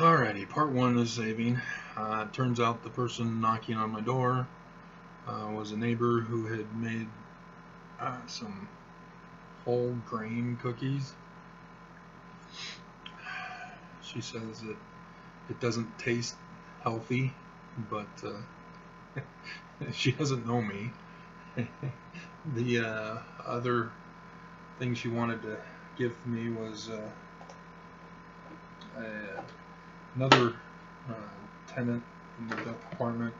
Alrighty, part one is saving. Turns out the person knocking on my door was a neighbor who had made some whole grain cookies. She says that it doesn't taste healthy, but she doesn't know me. The other thing she wanted to give me was another tenant in the apartment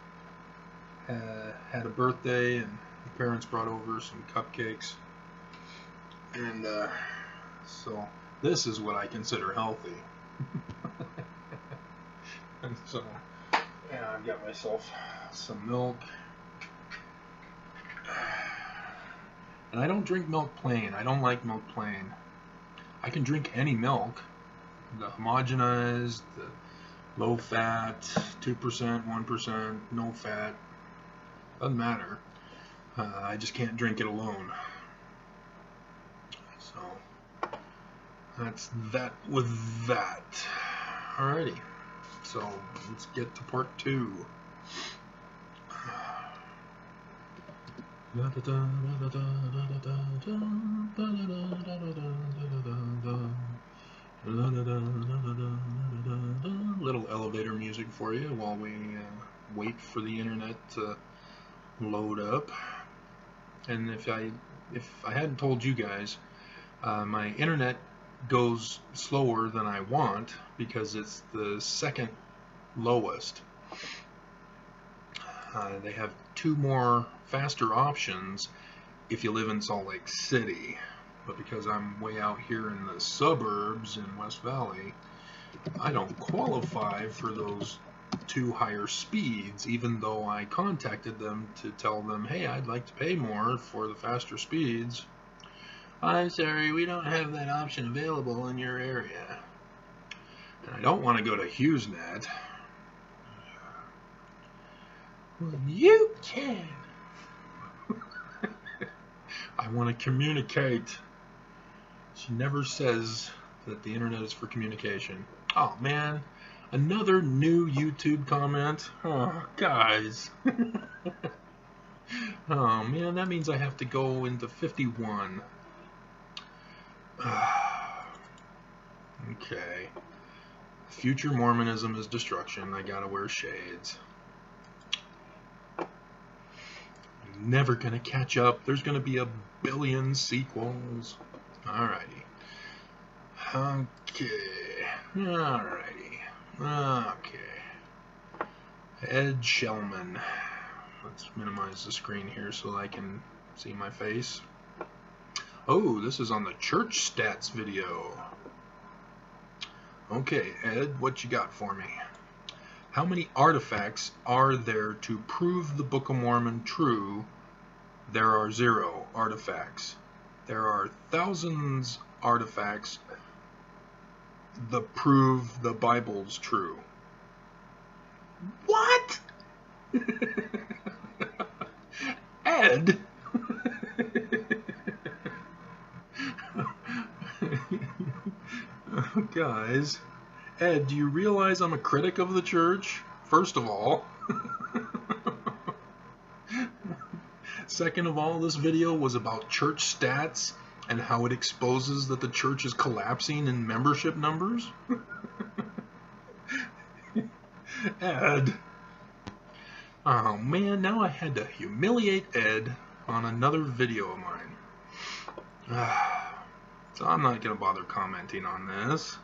had a birthday, and the parents brought over some cupcakes, and so this is what I consider healthy. And so yeah, I got myself some milk, and I don't drink milk plain. I don't like milk plain. I can drink any milk, the homogenized, the low fat, 2%, 1%, no fat, doesn't matter. I just can't drink it alone. So that's that with that. Alrighty, so let's get to part two. Little elevator music for you while we wait for the internet to load up. And if I hadn't told you guys, my internet goes slower than I want because it's the second lowest. They have two more faster options if you live in Salt Lake City, but because I'm way out here in the suburbs in West Valley, I don't qualify for those two higher speeds, even though I contacted them to tell them, hey, I'd like to pay more for the faster speeds. I'm sorry, we don't have that option available in your area. And I don't want to go to HughesNet. Well, you can. I want to communicate. She never says that the internet is for communication. Oh man, another new YouTube comment. Oh, guys. Oh man, that means I have to go into 51. Okay. Future Mormonism is destruction. I gotta wear shades. I'm never gonna catch up. There's gonna be a billion sequels. Alrighty. Okay. Ed Shellman. Let's minimize the screen here so I can see my face. Oh, this is on the church stats video. Okay, Ed, what you got for me? How many artifacts are there to prove the Book of Mormon true? There are 0 artifacts. There are thousands artifacts that prove the Bible's true. What? Ed? Guys, Ed, do you realize I'm a critic of the church? First of all. Second of all, this video was about church stats and how it exposes that the church is collapsing in membership numbers. Ed. Oh man, now I had to humiliate Ed on another video of mine. So I'm not going to bother commenting on this.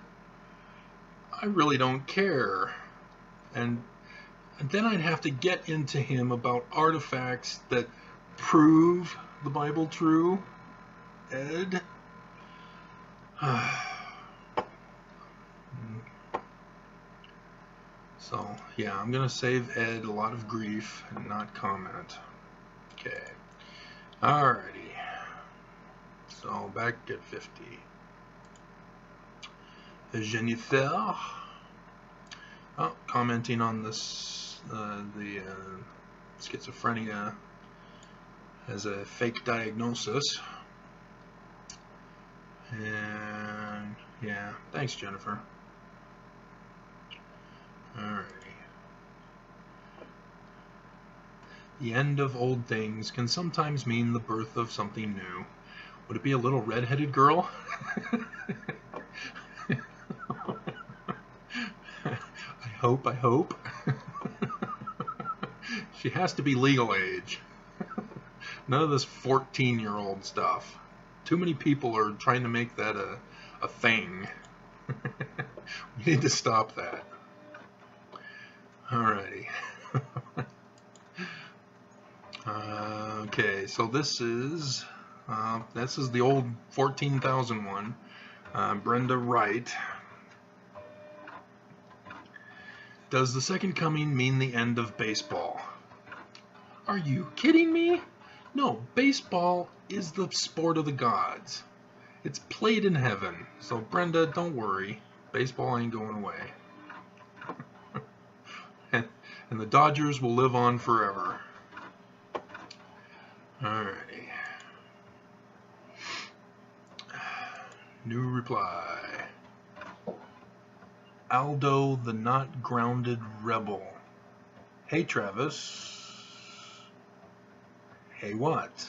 I really don't care. And then I'd have to get into him about artifacts that prove the Bible true. Ed? So, yeah, I'm going to save Ed a lot of grief and not comment. Okay. Alrighty. So, back at 50. Jennifer. Oh, commenting on this, the schizophrenia as a fake diagnosis. And, yeah, thanks, Jennifer. Alrighty. The end of old things can sometimes mean the birth of something new. Would it be a little red-headed girl? I hope. She has to be legal age. None of this 14-year-old stuff. Too many people are trying to make that a thing. We need to stop that. Alrighty. Okay, so this is the old 14,000 one. Brenda Wright. Does the second coming mean the end of baseball? Are you kidding me? No, baseball is the sport of the gods. It's played in heaven. So Brenda, don't worry. Baseball ain't going away. And the Dodgers will live on forever. Alrighty. New reply. Aldo the Not Grounded Rebel. Hey Travis. Hey what?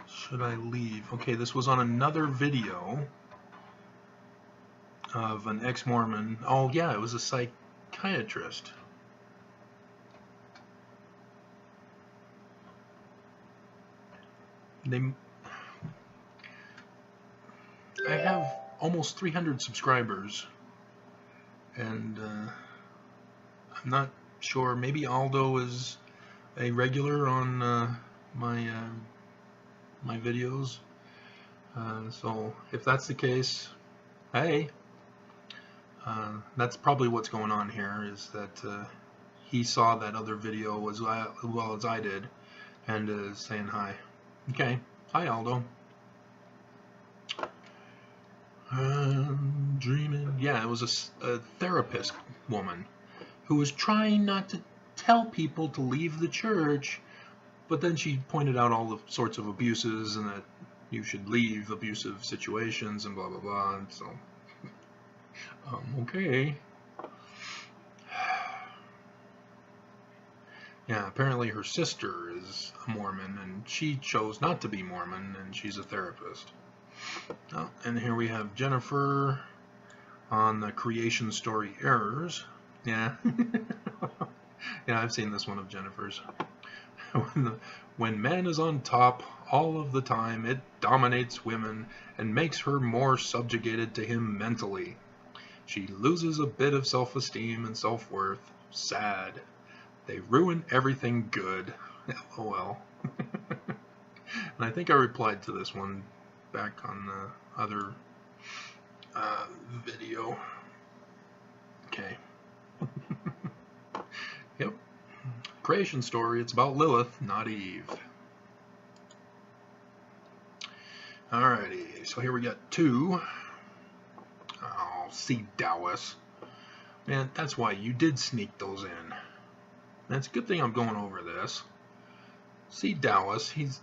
Should I leave? Okay, this was on another video of an ex-Mormon. Oh yeah, it was a psychiatrist. I have almost 300 subscribers, and I'm not sure. Maybe Aldo is a regular on my videos. So if that's the case, hey, that's probably what's going on here. Is that he saw that other video as well as I did, and is saying hi. Okay, hi Aldo. Dreaming. Yeah, it was a therapist woman who was trying not to tell people to leave the church, but then she pointed out all the sorts of abuses and that you should leave abusive situations and blah blah blah. And so, okay. Yeah, apparently her sister is a Mormon, and she chose not to be Mormon, and she's a therapist. Oh, and here we have Jennifer on the creation story errors. Yeah. Yeah, I've seen this one of Jennifer's. When man is on top all of the time, it dominates women and makes her more subjugated to him mentally. She loses a bit of self-esteem and self-worth. Sad. They ruin everything good. LOL. And I think I replied to this one back on the other video. Okay. Yep. Creation story. It's about Lilith, not Eve. Alrighty. So here we got two. Oh, see Dallas. Man, that's why you did sneak those in. That's a good thing I'm going over this. See Dallas, he's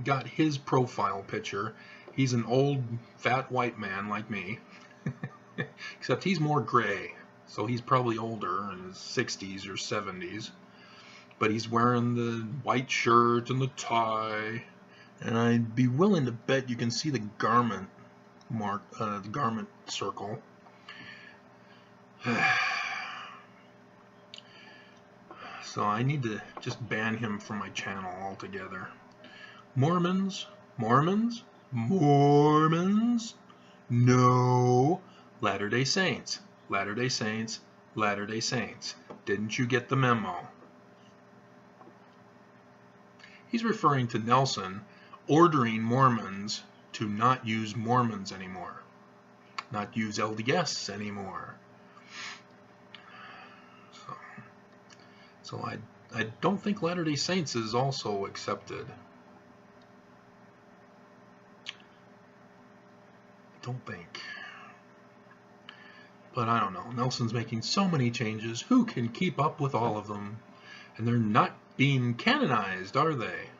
got his profile picture. He's an old, fat white man like me. Except he's more gray. So he's probably older, in his 60s or 70s. But he's wearing the white shirt and the tie. And I'd be willing to bet you can see the garment mark, the garment circle. So I need to just ban him from my channel altogether. Mormons? Mormons? Mormons? No. Latter-day Saints. Latter-day Saints. Latter-day Saints. Didn't you get the memo? He's referring to Nelson ordering Mormons to not use Mormons anymore. Not use LDS anymore. So I don't think Latter-day Saints is also accepted. Don't think. But I don't know. Nelson's making so many changes. Who can keep up with all of them? And they're not being canonized, are they?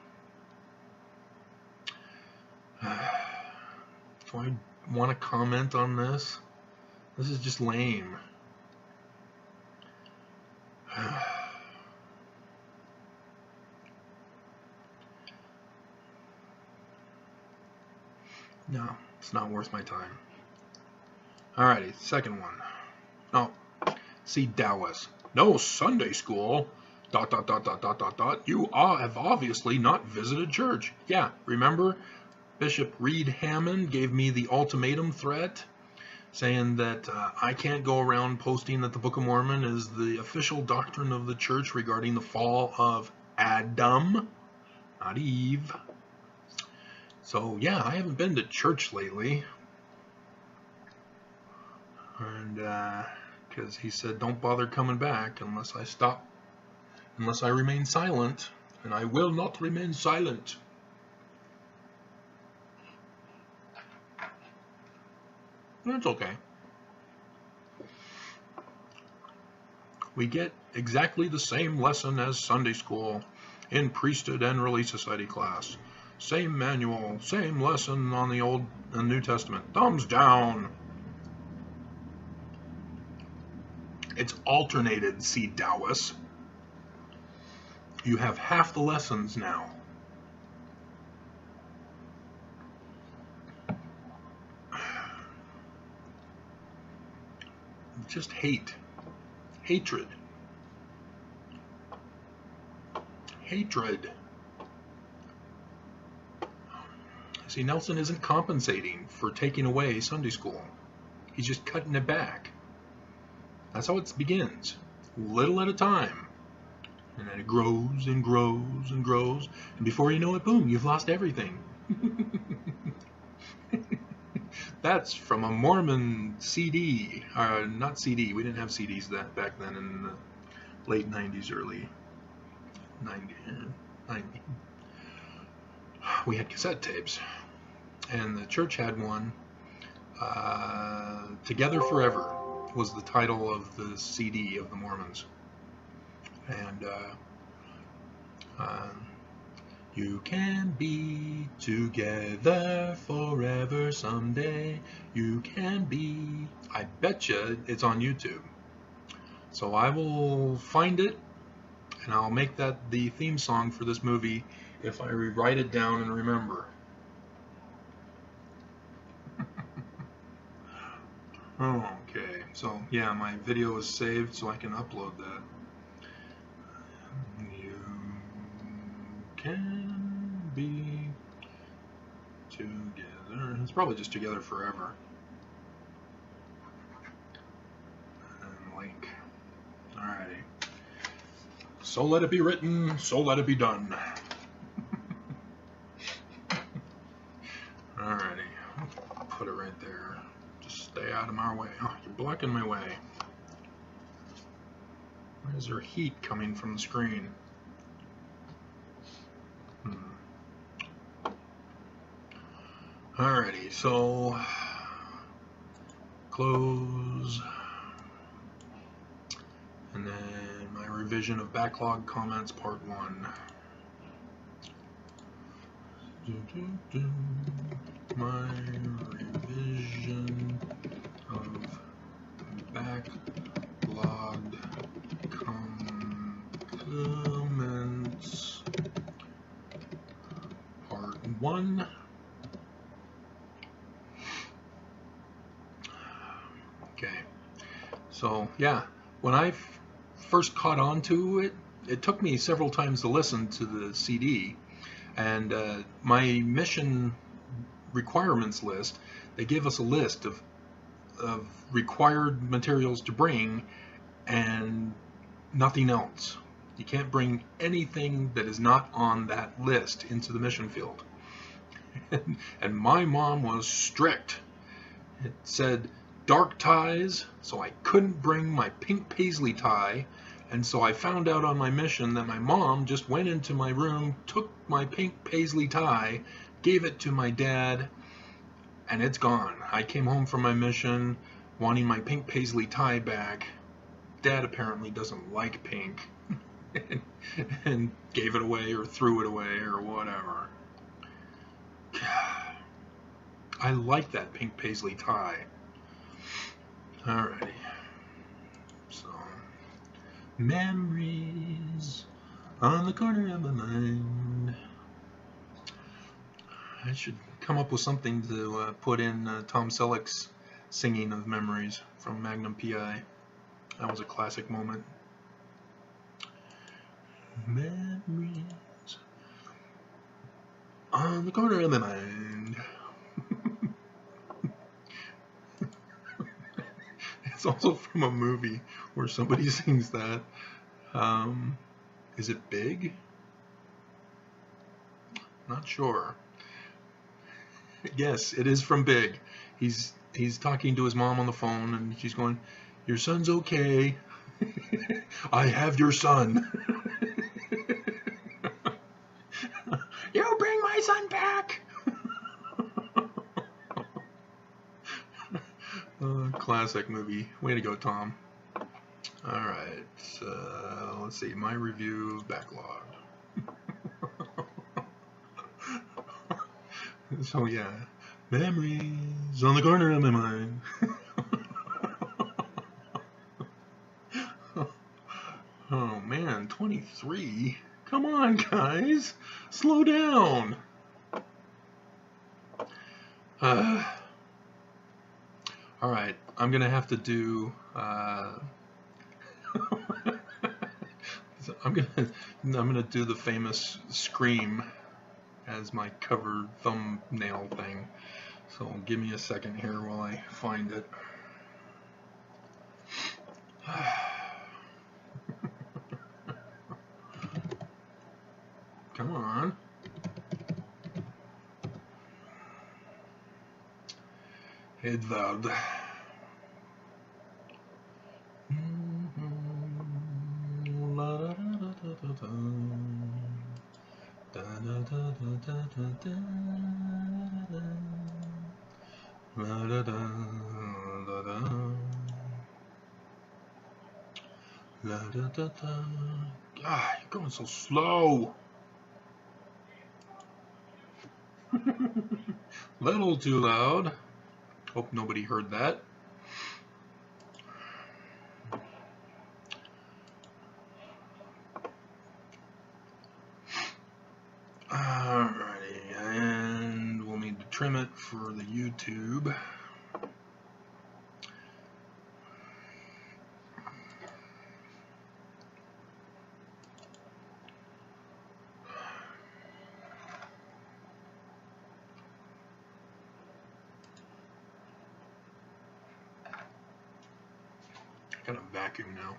Do I want to comment on this? This is just lame. No, it's not worth my time. Alrighty, second one. Oh, see Dallas. No Sunday school. ... You have obviously not visited church. Yeah, remember? Bishop Reed Hammond gave me the ultimatum threat, saying that I can't go around posting that the Book of Mormon is the official doctrine of the church regarding the fall of Adam, not Eve. So yeah, I haven't been to church lately. And because he said don't bother coming back unless I remain silent, and I will not remain silent. That's okay. We get exactly the same lesson as Sunday school in priesthood and Relief Society class. Same manual, same lesson on the Old and New Testament. Thumbs down. It's alternated, see Dallas. You have half the lessons now. Just hate. Hatred. Hatred. See, Nelson isn't compensating for taking away Sunday school. He's just cutting it back. That's how it begins. Little at a time. And then it grows and grows and grows. And before you know it, boom, you've lost everything. That's from a Mormon CD. Not CD. We didn't have CDs back then in the late 90s, early 90. We had cassette tapes. And the church had one. Together Forever was the title of the CD of the Mormons. And you can be together forever someday. You can be. I betcha it's on YouTube. So I will find it, and I'll make that the theme song for this movie if I write it down and remember. Okay, so yeah, my video is saved so I can upload that. You can be together. It's probably just Together Forever. And link. Alrighty. So let it be written, so let it be done. Alrighty. I'll put it right there. Just stay out of my way. Oh, you're blocking my way. Why is there heat coming from the screen? Alrighty, so close, and then my revision of backlog comments part 1. My revision of backlogged comments part 1. Okay, so yeah, when I first caught on to it, it took me several times to listen to the CD, and my mission requirements list, they give us a list of required materials to bring and nothing else. You can't bring anything that is not on that list into the mission field. And my mom was strict. It said dark ties, so I couldn't bring my pink paisley tie, and so I found out on my mission that my mom just went into my room, took my pink paisley tie, gave it to my dad, and it's gone. I came home from my mission wanting my pink paisley tie back. Dad apparently doesn't like pink and gave it away or threw it away or whatever. I like that pink paisley tie. Alrighty. So, memories on the corner of my mind. I should come up with something to put in Tom Selleck's singing of Memories from Magnum P.I. That was a classic moment. Memories on the corner of my mind. It's also from a movie where somebody sings that. Is it Big? Not sure. Yes, it is from Big. He's talking to his mom on the phone, and she's going, "Your son's okay. I have your son." You bring my son back. Classic movie. Way to go, Tom. All right. Let's see. My review of Backlogged. So yeah, memories on the corner of my mind. Oh man, 23? Come on, guys, slow down. All right, I'm gonna have to do. I'm gonna do the famous Scream as my cover thumbnail thing. So give me a second here while I find it. Come on. Edvard. Ah, you're going so slow. Little too loud. Hope nobody heard that. Alrighty, and we'll need to trim it for the YouTube. I gotta vacuum now.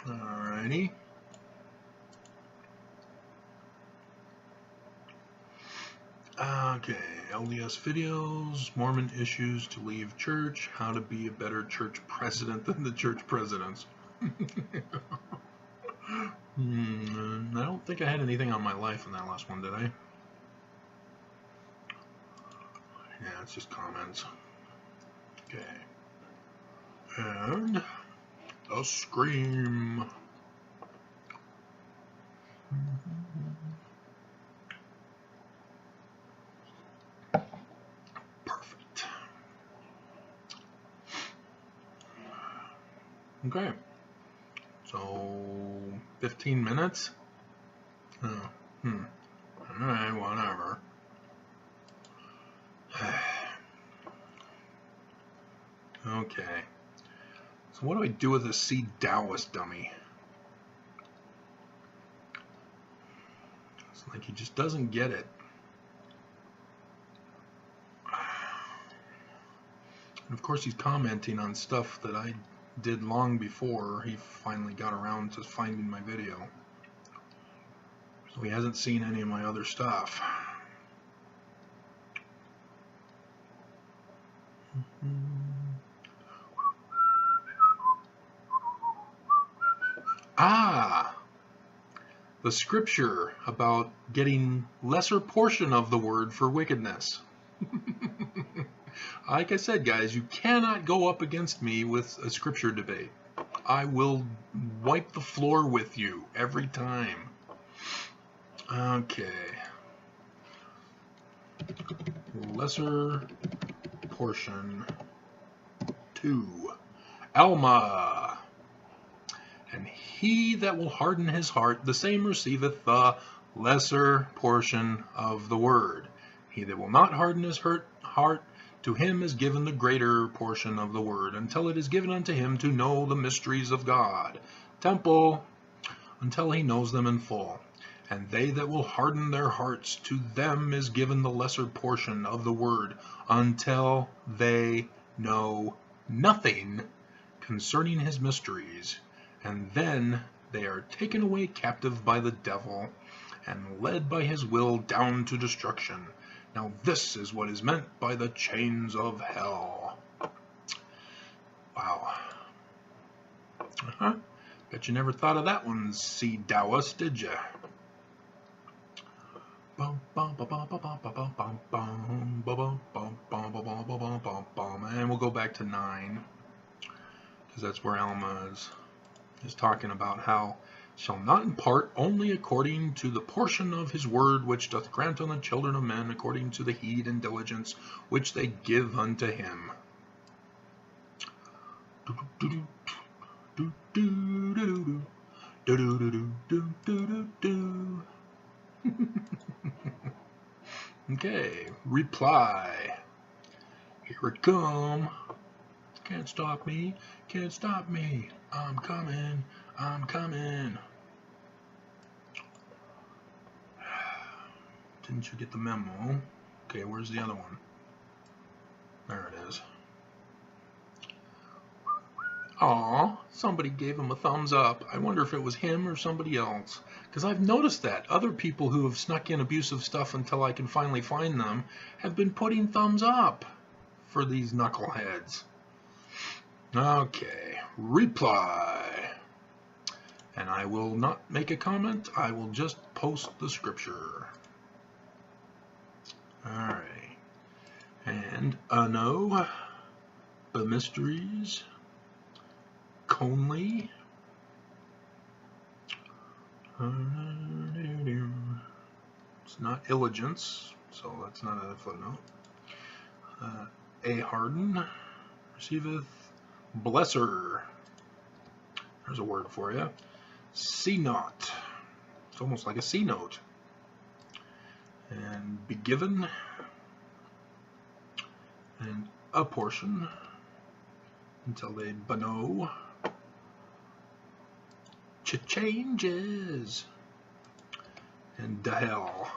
Alrighty. Okay, LDS videos, Mormon issues to leave church, how to be a better church president than the church presidents. I don't think I had anything on my life in that last one, did I? Yeah, it's just comments. Okay. And a Scream. Perfect. Okay. So 15 minutes? Oh, Alright, whatever. Okay. So what do I do with this C. Taoist dummy? It's like he just doesn't get it. And of course he's commenting on stuff that I did long before he finally got around to finding my video. So he hasn't seen any of my other stuff. Ah! the scripture about getting lesser portion of the word for wickedness. Like I said, guys, you cannot go up against me with a scripture debate. I will wipe the floor with you every time. Okay. Lesser portion 2. Alma. And he that will harden his heart, the same receiveth the lesser portion of the word. He that will not harden his heart, to him is given the greater portion of the word, until it is given unto him to know the mysteries of God. Temple, until he knows them in full. And they that will harden their hearts, to them is given the lesser portion of the word, until they know nothing concerning his mysteries. And then they are taken away captive by the devil, and led by his will down to destruction. Now this is what is meant by the chains of hell. Wow. Bet you never thought of that one, C. Dallas, did ya? And we'll go back to 9, because that's where Alma is talking about how shall not impart only according to the portion of his word which doth grant on the children of men according to the heed and diligence which they give unto him. Okay, reply. Here it come. Can't stop me, can't stop me. I'm coming, I'm coming. Didn't you get the memo? Okay, where's the other one? There it is. Aw, somebody gave him a thumbs up. I wonder if it was him or somebody else. Because I've noticed that other people who have snuck in abusive stuff until I can finally find them have been putting thumbs up for these knuckleheads. Okay, reply. And I will not make a comment. I will just post the scripture. Alright. And know the mysteries. Conley. It's not illigence, so that's not a footnote. A Harden receiveth blesser. There's a word for you. C note. It's almost like a C note. And be given. And a portion until they bano. Changes. And the hell.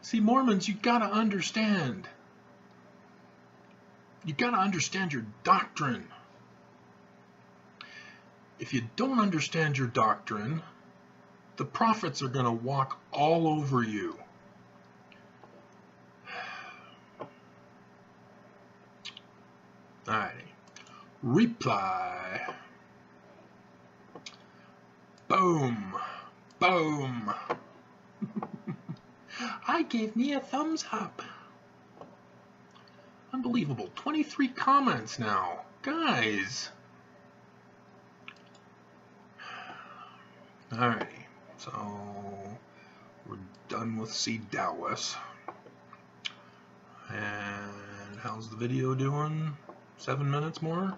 See, Mormons, you gotta understand. You gotta understand your doctrine. If you don't understand your doctrine, the prophets are gonna walk all over you. Alrighty. Reply. Boom. Boom. I gave me a thumbs up. Unbelievable. 23 comments now. Guys. Alrighty. So, we're done with C. Dallas. And how's the video doing? 7 minutes more?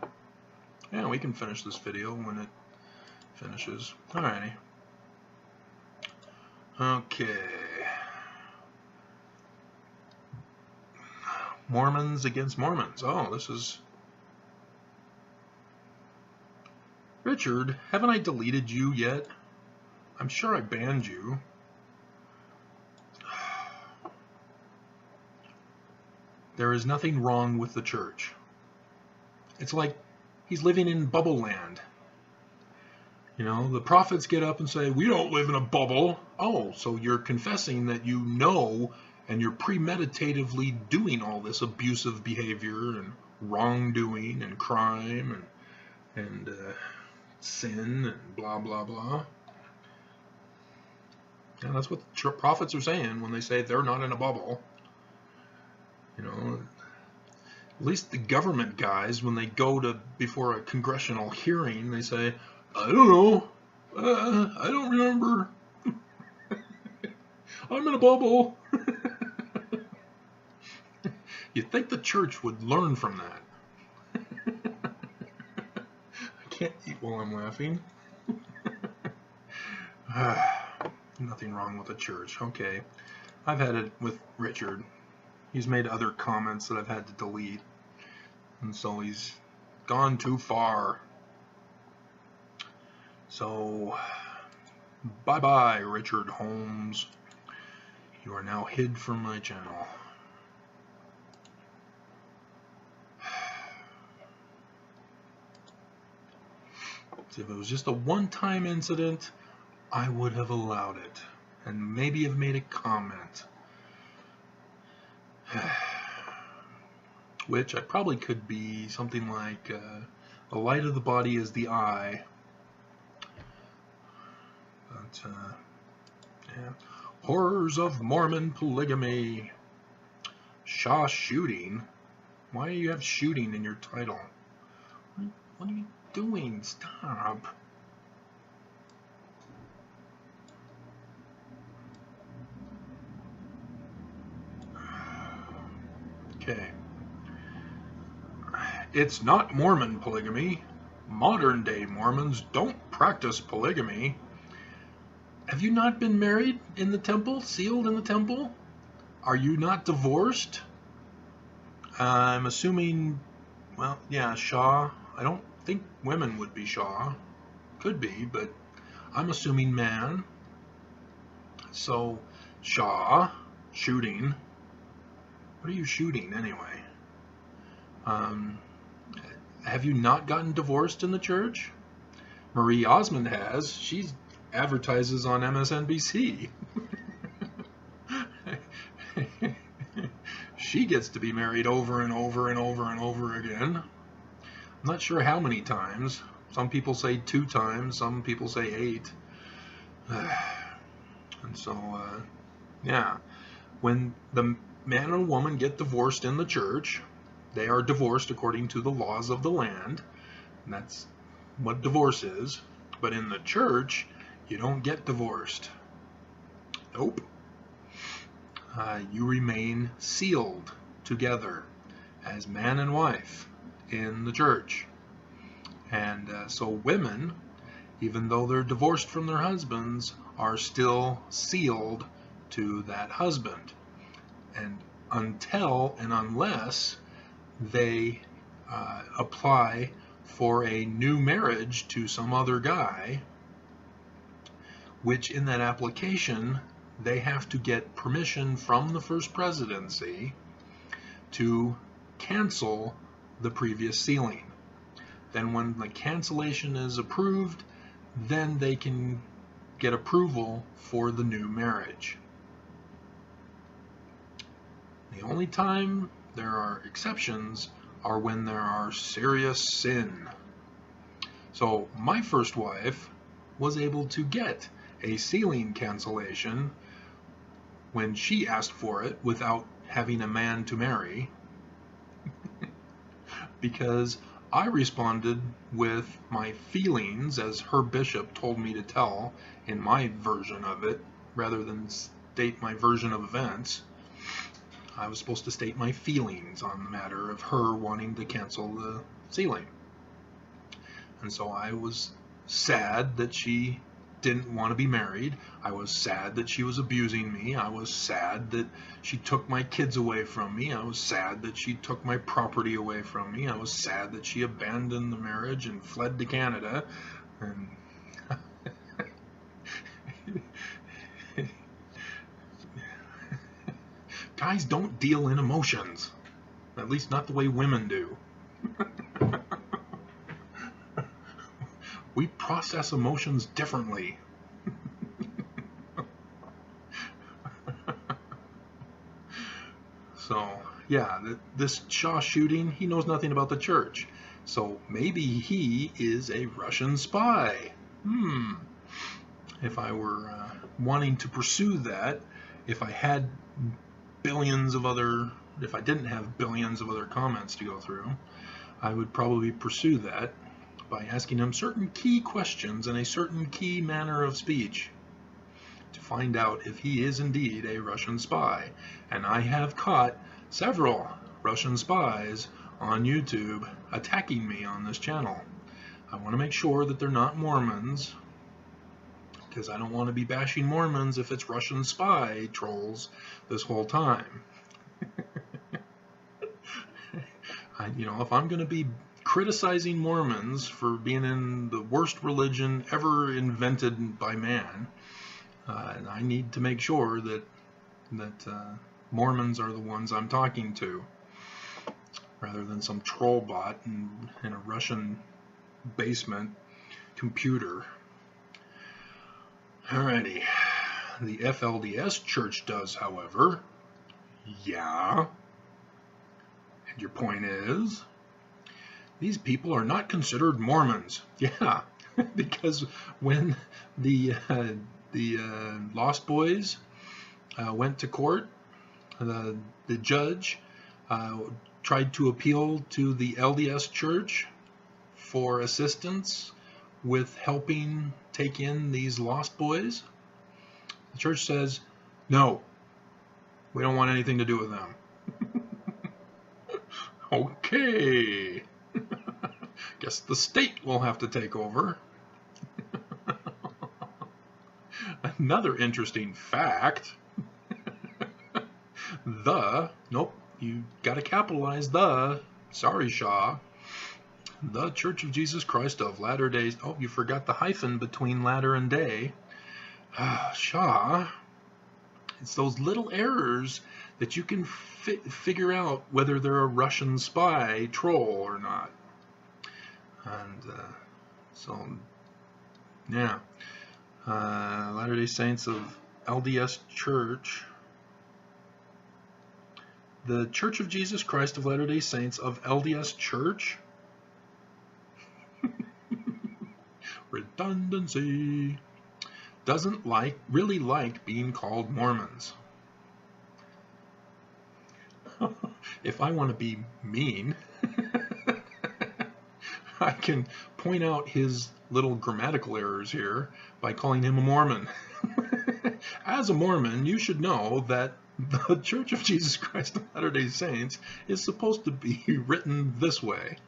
Yeah, we can finish this video when it finishes. Alrighty. Okay. Mormons against Mormons. Oh, this is... Richard, haven't I deleted you yet? I'm sure I banned you. There is nothing wrong with the church. It's like he's living in bubble land. You know, the prophets get up and say, we don't live in a bubble. Oh, so you're confessing that you know and you're premeditatively doing all this abusive behavior and wrongdoing and crime and sin and blah blah blah. And that's what the prophets are saying when they say they're not in a bubble. You know, at least the government guys, when they go to before a congressional hearing, they say, I don't know, I don't remember, I'm in a bubble. You'd think the church would learn from that. I can't eat while I'm laughing. Nothing wrong with the church. Okay, I've had it with Richard. He's made other comments that I've had to delete, and so he's gone too far. So, bye-bye, Richard Holmes. You are now hid from my channel. So if it was just a one-time incident, I would have allowed it, and maybe have made a comment. Which I probably could be something like, the light of the body is the eye. But, yeah. Horrors of Mormon polygamy. Shaw shooting. Why do you have shooting in your title? What are you doing? Stop. Okay. It's not Mormon polygamy. Modern day Mormons don't practice polygamy. Have you not been married in the temple? Sealed in the temple? Are you not divorced? I'm assuming, well, yeah, Shaw. I don't think women would be Shaw. Could be, but I'm assuming man. So, Shaw, shooting. What are you shooting anyway? Have you not gotten divorced in the church? Marie Osmond has. She advertises on MSNBC. She gets to be married over and over and over and over again. I'm not sure how many times. Some people say 2 times, some people say 8. And so, yeah. When the man and woman get divorced in the church, they are divorced according to the laws of the land. And that's what divorce is. But in the church, you don't get divorced. Nope. You remain sealed together as man and wife in the church. And so women, even though they're divorced from their husbands, are still sealed to that husband. And until and unless they apply for a new marriage to some other guy, which in that application they have to get permission from the First Presidency to cancel the previous sealing. Then when the cancellation is approved, then they can get approval for the new marriage. The only time there are exceptions are when there are serious sin. So my first wife was able to get a sealing cancellation when she asked for it without having a man to marry, because I responded with my feelings as her bishop told me to tell in my version of it, rather than state my version of events. I was supposed to state my feelings on the matter of her wanting to cancel the sealing. And so I was sad that she didn't want to be married. I was sad that she was abusing me. I was sad that she took my kids away from me. I was sad that she took my property away from me. I was sad that she abandoned the marriage and fled to Canada. And guys don't deal in emotions. At least not the way women do. We process emotions differently. So, yeah, this Shaw shooting, he knows nothing about the church. So maybe he is a Russian spy. If I were wanting to pursue that, if I had if I didn't have billions of other comments to go through, I would probably pursue that by asking him certain key questions in a certain key manner of speech to find out if he is indeed a Russian spy. And I have caught several Russian spies on YouTube attacking me on this channel. I want to make sure that they're not Mormons, because I don't want to be bashing Mormons if it's Russian spy trolls this whole time. If I'm going to be criticizing Mormons for being in the worst religion ever invented by man, I need to make sure that Mormons are the ones I'm talking to, rather than some troll bot in a Russian basement computer. Alrighty. The FLDS church does, however. Yeah. And your point is, these people are not considered Mormons. Yeah, because when the Lost Boys went to court, the judge tried to appeal to the LDS church for assistance with helping take in these Lost Boys. The church says, no, we don't want anything to do with them. Okay. Guess the state will have to take over. Another interesting fact. Nope, you gotta capitalize the, sorry Shaw, the Church of Jesus Christ of Latter-day, oh, you forgot the hyphen between latter and day. Shaw, it's those little errors that you can figure out whether they're a Russian spy troll or not. And so, yeah, Latter-day Saints of LDS Church, the Church of Jesus Christ of Latter-day Saints of LDS Church, redundancy, doesn't really like being called Mormons. If I want to be mean, I can point out his little grammatical errors here by calling him a Mormon. As a Mormon, you should know that the Church of Jesus Christ of Latter-day Saints is supposed to be written this way.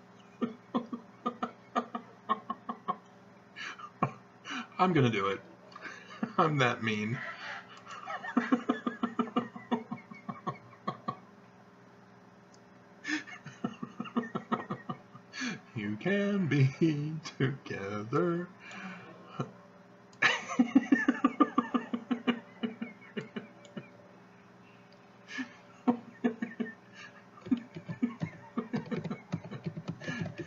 I'm gonna do it. I'm that mean. You can be together.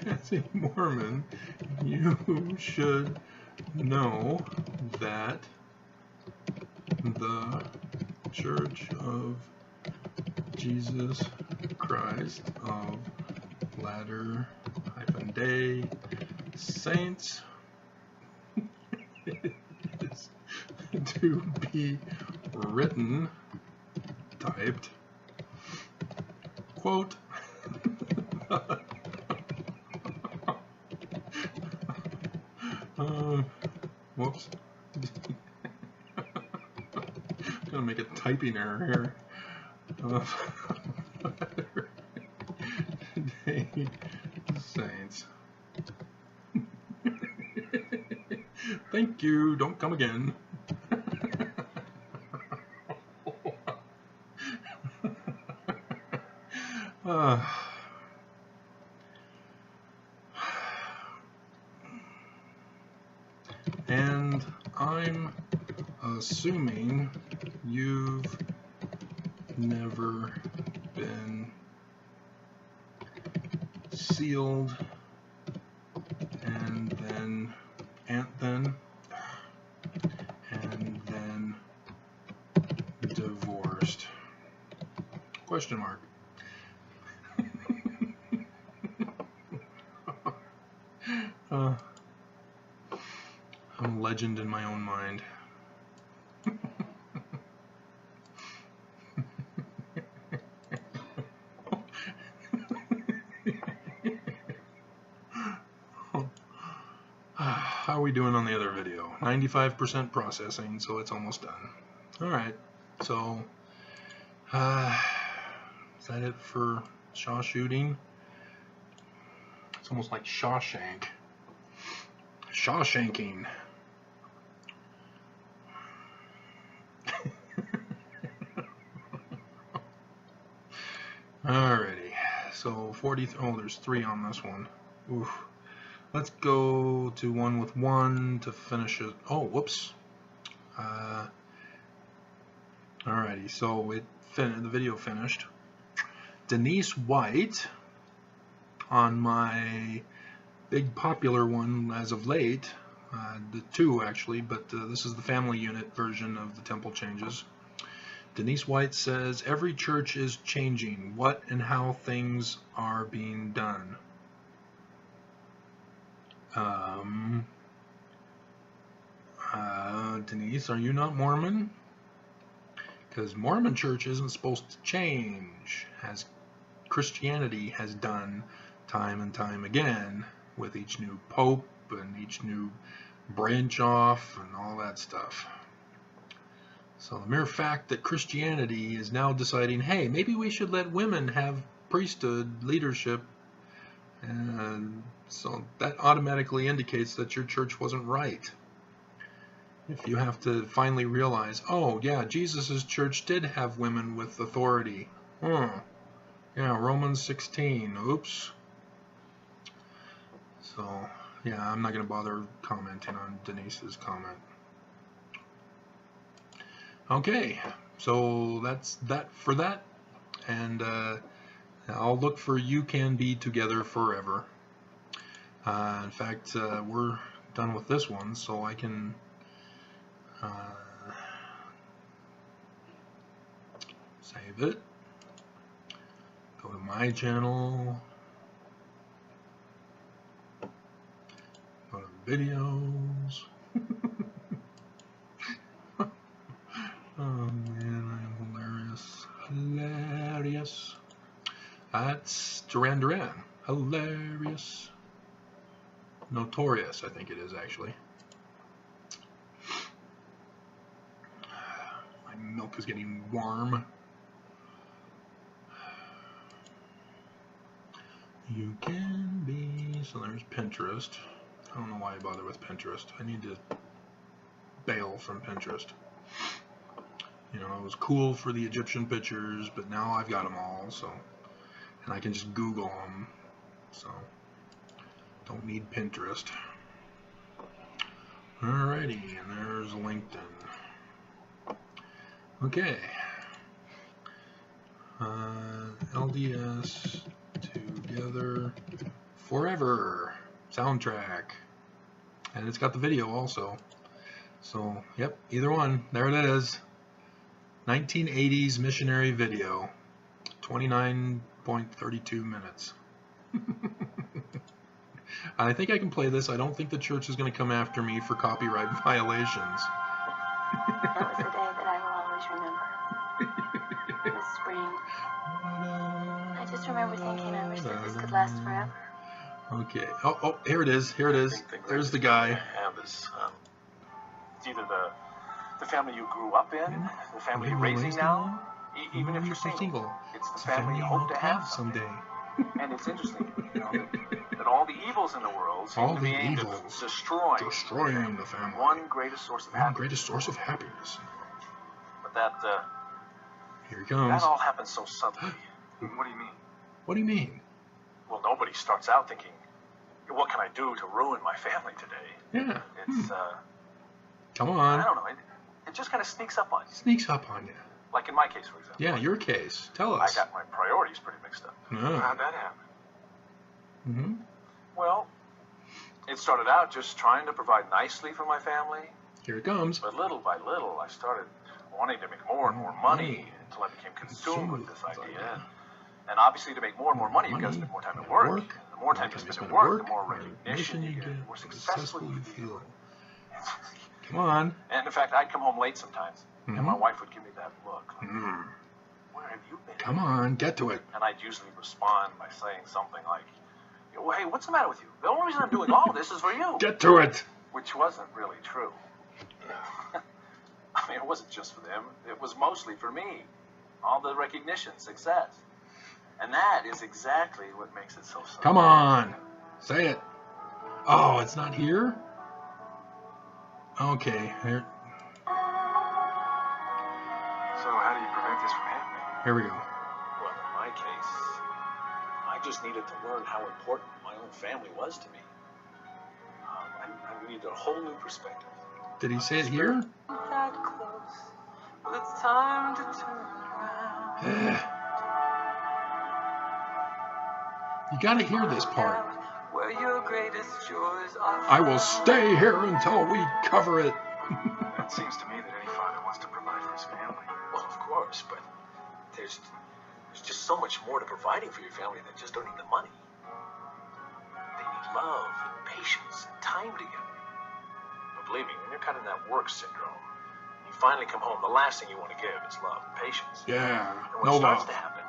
As a Mormon, you should know that the Church of Jesus Christ of Latter-day Saints is to be written, typed, quote, whoops. I'm gonna make a typing error here. Latter-day Saints. Thank you. Don't come again. And I'm assuming you've never been sealed and then divorced. Question mark. I'm a legend in my own mind. How are we doing on the other video? 95% processing, so it's almost done. Alright, so is that it for Shaw shooting? It's almost like Shawshank. Shawshanking. Alrighty, so 40, oh, there's 3 on this one. Oof. Let's go to one with 1 to finish it. Oh, whoops. Alrighty, so the video finished. Denise White, on my big popular one as of late, the 2 actually, but this is the family unit version of the temple changes. Denise White says, every church is changing what and how things are being done. Denise, are you not Mormon? Because Mormon church isn't supposed to change, as Christianity has done time and time again with each new pope and each new branch off and all that stuff. So the mere fact that Christianity is now deciding, hey, maybe we should let women have priesthood leadership, and so that automatically indicates that your church wasn't right. If you have to finally realize, oh yeah, Jesus' church did have women with authority. Yeah, Romans 16, oops. So yeah, I'm not going to bother commenting on Denise's comment. Okay, so that's that for that, and I'll look for You Can Be Together Forever. In fact, we're done with this one, so I can save it, go to my channel, go to videos. Oh man, I'm hilarious. Hilarious. That's Duran Duran. Hilarious. Notorious, I think it is actually. My milk is getting warm. You can be. So there's Pinterest. I don't know why I bother with Pinterest. I need to bail from Pinterest. You know, it was cool for the Egyptian pictures, but now I've got them all, so, and I can just Google them, so don't need Pinterest. Alrighty, and there's LinkedIn. Okay. LDS Together Forever soundtrack, and it's got the video also. So, yep, either one. There it is. 1980s missionary video, 29.32 minutes. I think I can play this. I don't think the church is going to come after me for copyright violations. That was the day that I will always remember. It was spring. I just remember thinking I wish that this could last forever. Okay. Oh, here it is. Here it is. There's the guy. It's either the family you grew up in, the family you're raising now, even if you're single. It's the family you hope to have someday. And it's interesting, you know, that all the evils in the world seem to be aimed at destroying the family. One greatest source of happiness. Greatest source of happiness. But that, here he comes. That all happens so subtly. What do you mean? What do you mean? Well, nobody starts out thinking, what can I do to ruin my family today? Yeah. It's, come on. I don't know. It just kind of sneaks up on you. Sneaks up on you. Like in my case, for example. Yeah, your case. Tell us. I got my priorities pretty mixed up. How'd that happen? Well, it started out just trying to provide nicely for my family. Here it comes. But little by little, I started wanting to make more and more money, until I became consumed with this idea. And obviously, to make more and more money, you've got to spend more time at work. The more time you spend at work, the more recognition you get, the more successful you feel. Come on. And in fact, I'd come home late sometimes, and my wife would give me that look. Like, where have you been? Come on, get to it. And I'd usually respond by saying something like, well, hey, what's the matter with you? The only reason I'm doing all of this is for you. Get to it. Which wasn't really true. I mean, it wasn't just for them. It was mostly for me. All the recognition, success. And that is exactly what makes it so simple. Come on. Say it. Oh, it's not here? Okay. Here. So how do you prevent this from happening? Here we go. Well, in my case, I just needed to learn how important my own family was to me. I needed a whole new perspective. Did he say it here? That close. Well, it's time to turn around. You gotta hear this part. Where your greatest joys are. I will stay here until we cover it. It seems to me that any father wants to provide for his family. Well, of course, but there's just so much more to providing for your family than just earning the money. They need love, patience, and time together. But believe me, when you're caught in that work syndrome, you finally come home, the last thing you want to give is love and patience. Yeah, And what no starts love. to happen,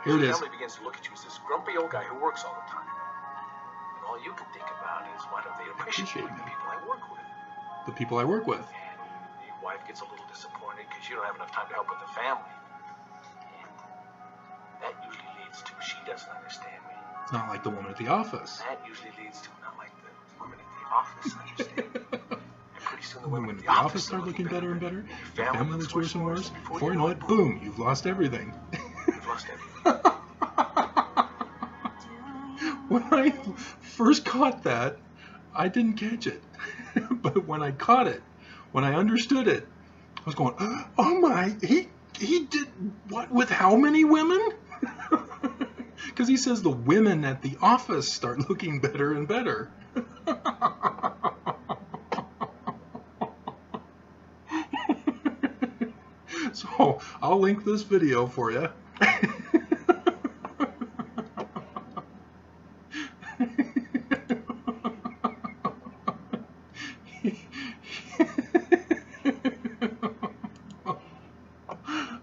Here it your is. family begins to look at you as this grumpy old guy who works all the time. And all you can think about is why don't they appreciate Appreciate the me. people I work with. The people I work with. And your wife gets a little disappointed because you don't have enough time to help with the family. And that usually leads to she doesn't understand me. It's not like the woman at the office. That usually leads to not like the woman at the office understand me. And pretty soon the When women the at the office start looking better and better, Your the family looks worse and worse. Before you know it, boom, you've lost everything. You've lost everything. When I first caught that, I didn't catch it. But when I caught it, when I understood it, I was going, oh my, he did what with how many women? Because he says the women at the office start looking better and better. So I'll link this video for you.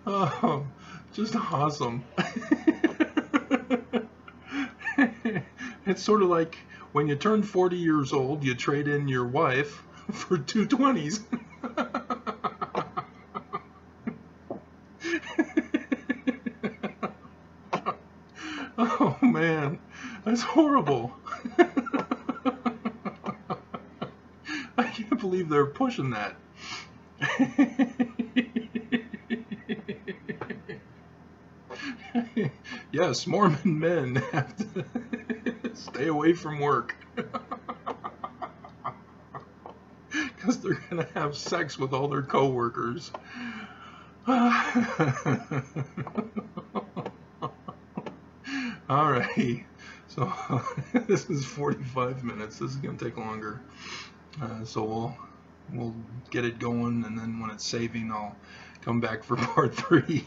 Oh, just awesome. It's sort of like when you turn 40 years old, you trade in your wife for two 20s. Oh man, that's horrible. I can't believe they're pushing that. Yes, Mormon men have to stay away from work. Because they're going to have sex with all their coworkers. Alright, so this is 45 minutes. This is going to take longer. So we'll get it going, and then when it's saving, I'll come back for part 3.